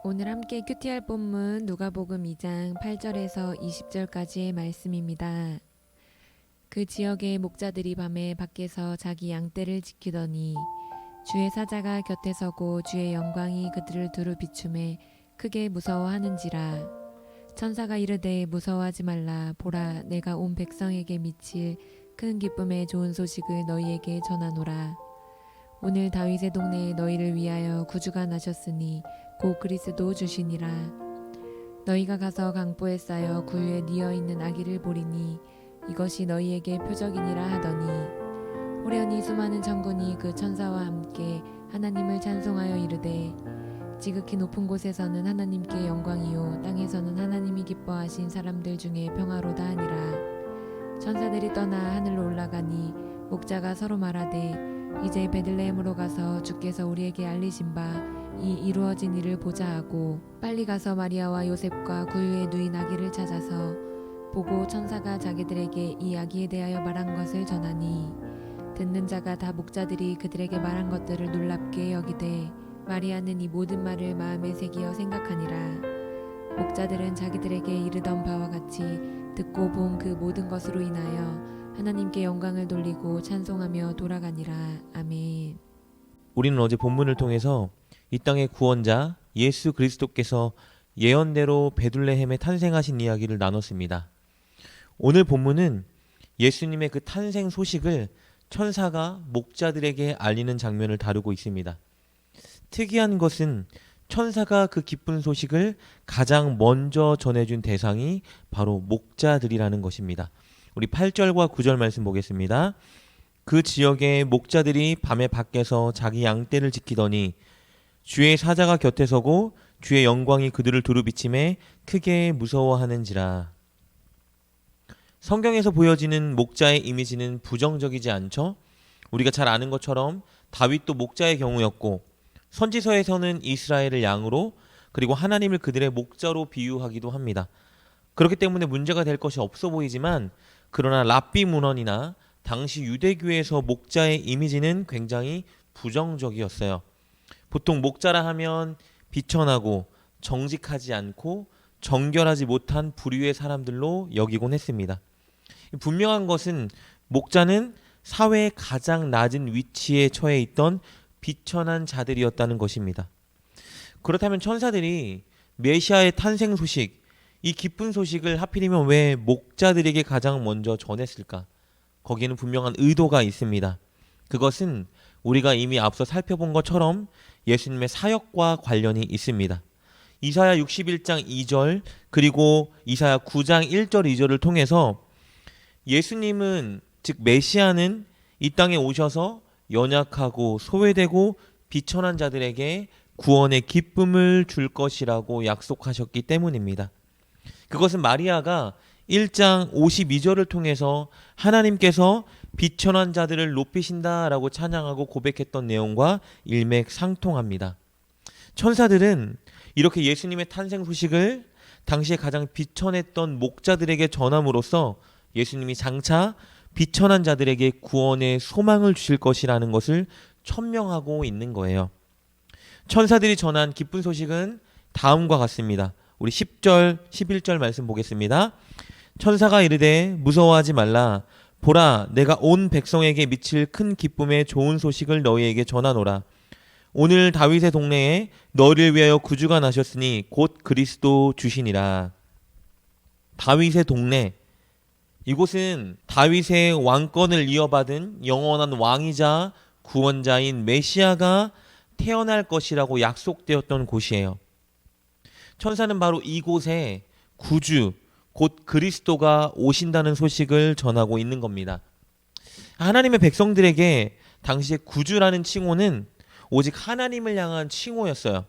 오늘 함께 큐티할 본문 누가복음 2장 8절에서 20절까지의 말씀입니다. 그 지역의 목자들이 밤에 밖에서 자기 양떼를 지키더니 주의 사자가 곁에 서고 주의 영광이 그들을 두루 비추매 크게 무서워하는지라. 천사가 이르되 무서워하지 말라. 보라, 내가 온 백성에게 미칠 큰 기쁨의 좋은 소식을 너희에게 전하노라. 오늘 다윗의 동네에 너희를 위하여 구주가 나셨으니 곧 그리스도 주시니라. 너희가 가서 강보에 쌓여 구유에 뉘어 있는 아기를 보리니 이것이 너희에게 표적이니라 하더니, 호련히 수많은 천군이 그 천사와 함께 하나님을 찬송하여 이르되, 지극히 높은 곳에서는 하나님께 영광이요 땅에서는 하나님이 기뻐하신 사람들 중에 평화로다 하니라. 천사들이 떠나 하늘로 올라가니 목자가 서로 말하되, 이제 베들레헴으로 가서 주께서 우리에게 알리신 바 이 이루어진 일을 보자 하고 빨리 가서 마리아와 요셉과 구유에 누인 아기를 찾아서 보고 천사가 자기들에게 이 아기에 대하여 말한 것을 전하니, 듣는 자가 다 목자들이 그들에게 말한 것들을 놀랍게 여기되 마리아는 이 모든 말을 마음에 새기어 생각하니라. 목자들은 자기들에게 이르던 바와 같이 듣고 본 그 모든 것으로 인하여 하나님께 영광을 돌리고 찬송하며 돌아가니라. 아멘. 우리는 어제 본문을 통해서 이 땅의 구원자 예수 그리스도께서 예언대로 베들레헴에 탄생하신 이야기를 나눴습니다. 오늘 본문은 예수님의 그 탄생 소식을 천사가 목자들에게 알리는 장면을 다루고 있습니다. 특이한 것은 천사가 그 기쁜 소식을 가장 먼저 전해준 대상이 바로 목자들이라는 것입니다. 우리 8절과 9절 말씀 보겠습니다. 그 지역의 목자들이 밤에 밖에서 자기 양떼를 지키더니 주의 사자가 곁에 서고 주의 영광이 그들을 두루 비침에 크게 무서워하는지라. 성경에서 보여지는 목자의 이미지는 부정적이지 않죠? 우리가 잘 아는 것처럼 다윗도 목자의 경우였고, 선지서에서는 이스라엘을 양으로, 그리고 하나님을 그들의 목자로 비유하기도 합니다. 그렇기 때문에 문제가 될 것이 없어 보이지만, 그러나 랍비 문헌이나 당시 유대교에서 목자의 이미지는 굉장히 부정적이었어요. 보통 목자라 하면 비천하고 정직하지 않고 정결하지 못한 부류의 사람들로 여기곤 했습니다. 분명한 것은 목자는 사회의 가장 낮은 위치에 처해 있던 비천한 자들이었다는 것입니다. 그렇다면 천사들이 메시아의 탄생 소식, 이 기쁜 소식을 하필이면 왜 목자들에게 가장 먼저 전했을까? 거기에는 분명한 의도가 있습니다. 그것은 우리가 이미 앞서 살펴본 것처럼 예수님의 사역과 관련이 있습니다. 이사야 61장 2절 그리고 이사야 9장 1절 2절을 통해서 예수님은, 즉 메시아는 이 땅에 오셔서 연약하고 소외되고 비천한 자들에게 구원의 기쁨을 줄 것이라고 약속하셨기 때문입니다. 그것은 마리아가 1장 52절을 통해서 하나님께서 비천한 자들을 높이신다라고 찬양하고 고백했던 내용과 일맥상통합니다. 천사들은 이렇게 예수님의 탄생 소식을 당시에 가장 비천했던 목자들에게 전함으로써 예수님이 장차 비천한 자들에게 구원의 소망을 주실 것이라는 것을 천명하고 있는 거예요. 천사들이 전한 기쁜 소식은 다음과 같습니다. 우리 10절, 11절 말씀 보겠습니다. 천사가 이르되 무서워하지 말라. 보라, 내가 온 백성에게 미칠 큰 기쁨의 좋은 소식을 너희에게 전하노라. 오늘 다윗의 동네에 너희를 위하여 구주가 나셨으니 곧 그리스도 주시니라. 다윗의 동네, 이곳은 다윗의 왕권을 이어받은 영원한 왕이자 구원자인 메시아가 태어날 것이라고 약속되었던 곳이에요. 천사는 바로 이곳에 구주, 곧 그리스도가 오신다는 소식을 전하고 있는 겁니다. 하나님의 백성들에게 당시에 구주라는 칭호는 오직 하나님을 향한 칭호였어요.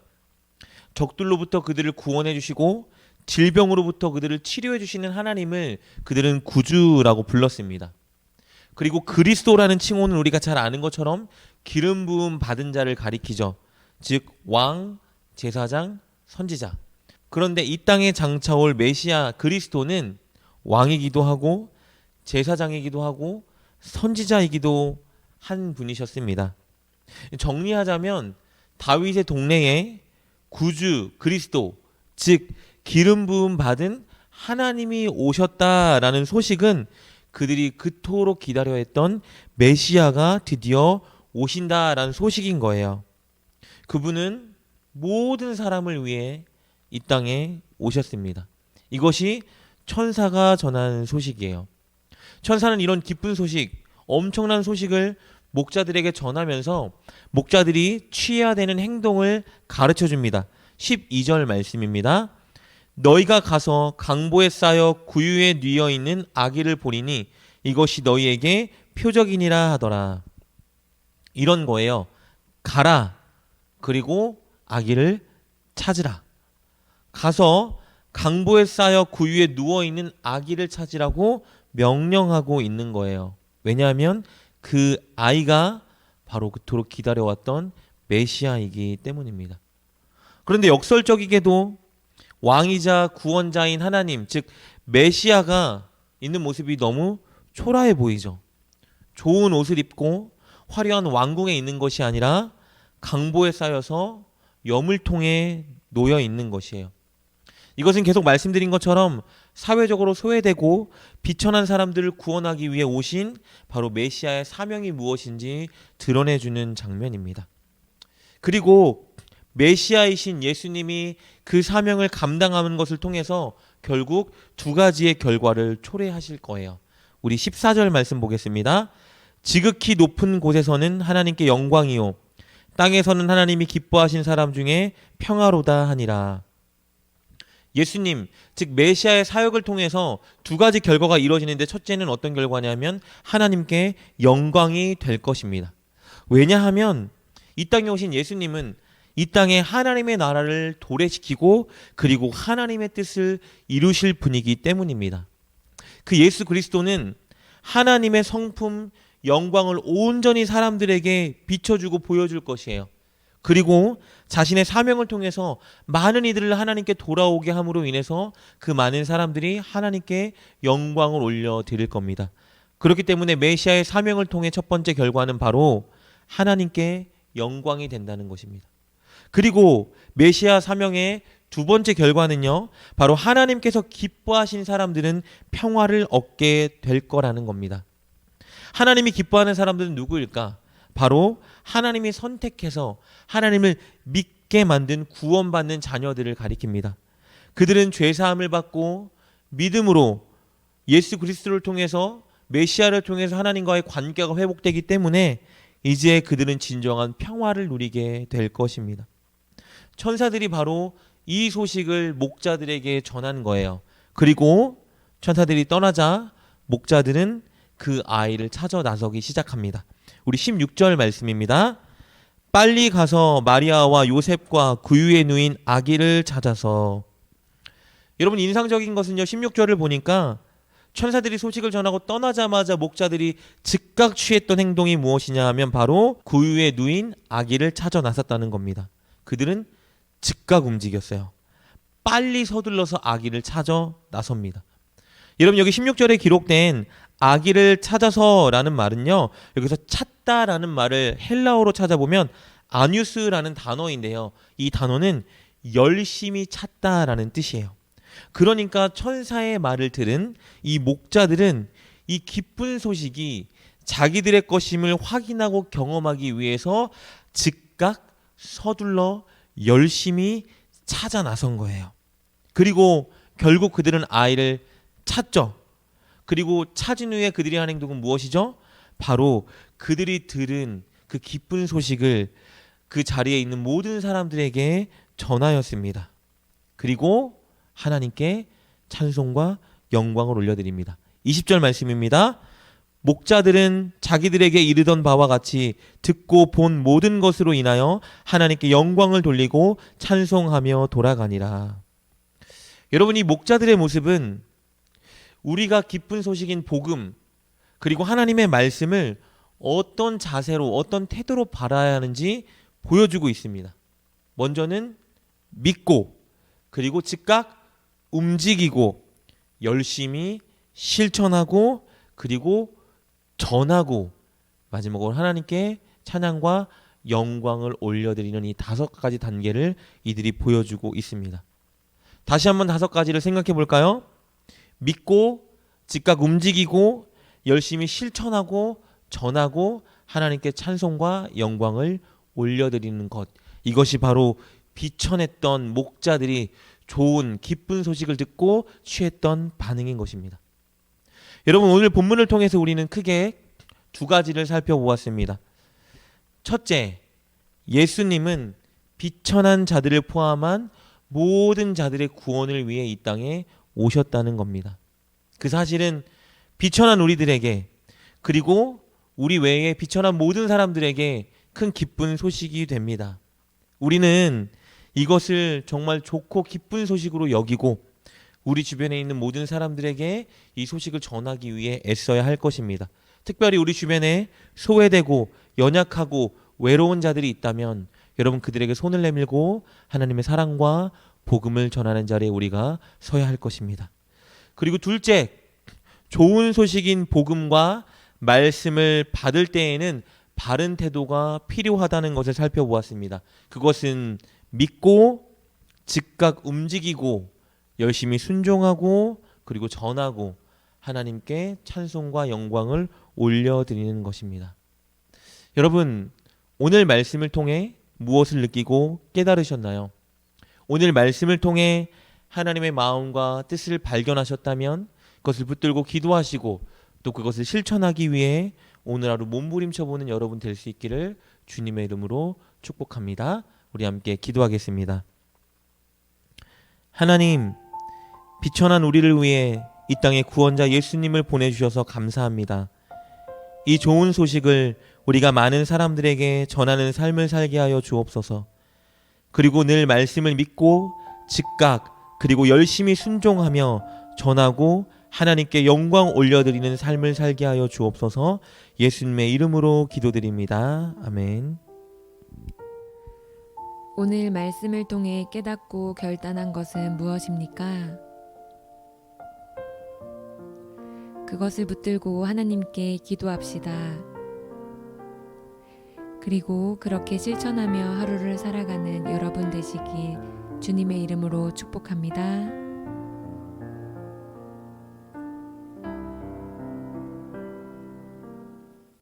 적들로부터 그들을 구원해 주시고 질병으로부터 그들을 치료해 주시는 하나님을 그들은 구주라고 불렀습니다. 그리고 그리스도라는 칭호는 우리가 잘 아는 것처럼 기름 부음 받은 자를 가리키죠. 즉 왕, 제사장, 선지자. 그런데 이 땅에 장차올 메시아 그리스도는 왕이기도 하고 제사장이기도 하고 선지자이기도 한 분이셨습니다. 정리하자면 다윗의 동네에 구주 그리스도, 즉 기름 부음 받은 하나님이 오셨다라는 소식은 그들이 그토록 기다려 했던 메시아가 드디어 오신다라는 소식인 거예요. 그분은 모든 사람을 위해 이 땅에 오셨습니다. 이것이 천사가 전하는 소식이에요. 천사는 이런 기쁜 소식, 엄청난 소식을 목자들에게 전하면서 목자들이 취해야 되는 행동을 가르쳐 줍니다. 12절 말씀입니다. 너희가 가서 강보에 쌓여 구유에 뉘어 있는 아기를 보리니 이것이 너희에게 표적이니라 하더라. 이런 거예요. 가라. 그리고 아기를 찾으라. 가서 강보에 쌓여 구유에 누워 있는 아기를 찾으라고 명령하고 있는 거예요. 왜냐하면 그 아이가 바로 그토록 기다려왔던 메시아이기 때문입니다. 그런데 역설적이게도 왕이자 구원자인 하나님, 즉 메시아가 있는 모습이 너무 초라해 보이죠. 좋은 옷을 입고 화려한 왕궁에 있는 것이 아니라 강보에 쌓여서 여물통에 놓여 있는 것이에요. 이것은 계속 말씀드린 것처럼 사회적으로 소외되고 비천한 사람들을 구원하기 위해 오신 바로 메시아의 사명이 무엇인지 드러내주는 장면입니다. 그리고 메시아이신 예수님이 그 사명을 감당하는 것을 통해서 결국 두 가지의 결과를 초래하실 거예요. 우리 14절 말씀 보겠습니다. 지극히 높은 곳에서는 하나님께 영광이요 땅에서는 하나님이 기뻐하신 사람 중에 평화로다 하니라. 예수님, 즉 메시아의 사역을 통해서 두 가지 결과가 이루어지는데 첫째는 어떤 결과냐면 하나님께 영광이 될 것입니다. 왜냐하면 이 땅에 오신 예수님은 이 땅에 하나님의 나라를 도래시키고 그리고 하나님의 뜻을 이루실 분이기 때문입니다. 그 예수 그리스도는 하나님의 성품, 영광을 온전히 사람들에게 비춰주고 보여줄 것이에요. 그리고 자신의 사명을 통해서 많은 이들을 하나님께 돌아오게 함으로 인해서 그 많은 사람들이 하나님께 영광을 올려드릴 겁니다. 그렇기 때문에 메시아의 사명을 통해 첫 번째 결과는 바로 하나님께 영광이 된다는 것입니다. 그리고 메시아 사명의 두 번째 결과는요, 바로 하나님께서 기뻐하신 사람들은 평화를 얻게 될 거라는 겁니다. 하나님이 기뻐하는 사람들은 누구일까? 바로 하나님이 선택해서 하나님을 믿게 만든 구원받는 자녀들을 가리킵니다. 그들은 죄사함을 받고 믿음으로 예수 그리스도를 통해서 메시아를 통해서 하나님과의 관계가 회복되기 때문에 이제 그들은 진정한 평화를 누리게 될 것입니다. 천사들이 바로 이 소식을 목자들에게 전한 거예요. 그리고 천사들이 떠나자 목자들은 그 아이를 찾아 나서기 시작합니다. 우리 16절 말씀입니다. 빨리 가서 마리아와 요셉과 구유에 누인 아기를 찾아서. 여러분 인상적인 것은요, 16절을 보니까 천사들이 소식을 전하고 떠나자마자 목자들이 즉각 취했던 행동이 무엇이냐 하면 바로 구유에 누인 아기를 찾아 나섰다는 겁니다. 그들은 즉각 움직였어요. 빨리 서둘러서 아기를 찾아 나섭니다. 여러분 여기 16절에 기록된 아기를 찾아서라는 말은요, 여기서 찾다라는 말을 헬라어로 찾아보면 아뉴스라는 단어인데요, 이 단어는 열심히 찾다라는 뜻이에요. 그러니까 천사의 말을 들은 이 목자들은 이 기쁜 소식이 자기들의 것임을 확인하고 경험하기 위해서 즉각 서둘러 열심히 찾아 나선 거예요. 그리고 결국 그들은 아이를 찾죠. 그리고 찾은 후에 그들이 한 행동은 무엇이죠? 바로 그들이 들은 그 기쁜 소식을 그 자리에 있는 모든 사람들에게 전하였습니다. 그리고 하나님께 찬송과 영광을 올려드립니다. 20절 말씀입니다. 목자들은 자기들에게 이르던 바와 같이 듣고 본 모든 것으로 인하여 하나님께 영광을 돌리고 찬송하며 돌아가니라. 여러분, 이 목자들의 모습은 우리가 기쁜 소식인 복음 그리고 하나님의 말씀을 어떤 자세로 어떤 태도로 바라야 하는지 보여주고 있습니다. 먼저는 믿고 그리고 즉각 움직이고 열심히 실천하고 그리고 전하고 마지막으로 하나님께 찬양과 영광을 올려드리는 이 5가지 단계를 이들이 보여주고 있습니다. 다시 한번 5가지를 생각해 볼까요? 믿고 즉각 움직이고 열심히 실천하고 전하고 하나님께 찬송과 영광을 올려드리는 것. 이것이 바로 비천했던 목자들이 좋은 기쁜 소식을 듣고 취했던 반응인 것입니다. 여러분, 오늘 본문을 통해서 우리는 크게 2가지를 살펴보았습니다. 첫째, 예수님은 비천한 자들을 포함한 모든 자들의 구원을 위해 이 땅에 오셨다는 겁니다. 그 사실은 비천한 우리들에게, 그리고 우리 외에 비천한 모든 사람들에게 큰 기쁜 소식이 됩니다. 우리는 이것을 정말 좋고 기쁜 소식으로 여기고 우리 주변에 있는 모든 사람들에게 이 소식을 전하기 위해 애써야 할 것입니다. 특별히 우리 주변에 소외되고 연약하고 외로운 자들이 있다면 여러분, 그들에게 손을 내밀고 하나님의 사랑과 복음을 전하는 자리에 우리가 서야 할 것입니다. 그리고 둘째, 좋은 소식인 복음과 말씀을 받을 때에는 바른 태도가 필요하다는 것을 살펴보았습니다. 그것은 믿고 즉각 움직이고 열심히 순종하고 그리고 전하고 하나님께 찬송과 영광을 올려드리는 것입니다. 여러분, 오늘 말씀을 통해 무엇을 느끼고 깨달으셨나요? 오늘 말씀을 통해 하나님의 마음과 뜻을 발견하셨다면 그것을 붙들고 기도하시고 또 그것을 실천하기 위해 오늘 하루 몸부림쳐 보는 여러분 될 수 있기를 주님의 이름으로 축복합니다. 우리 함께 기도하겠습니다. 하나님, 비천한 우리를 위해 이 땅에 구원자 예수님을 보내주셔서 감사합니다. 이 좋은 소식을 우리가 많은 사람들에게 전하는 삶을 살게 하여 주옵소서. 그리고 늘 말씀을 믿고 즉각 그리고 열심히 순종하며 전하고 하나님께 영광 올려드리는 삶을 살게 하여 주옵소서. 예수님의 이름으로 기도드립니다. 아멘. 오늘 말씀을 통해 깨닫고 결단한 것은 무엇입니까? 그것을 붙들고 하나님께 기도합시다. 그리고 그렇게 실천하며 하루를 살아가는 여러분 되시길 주님의 이름으로 축복합니다.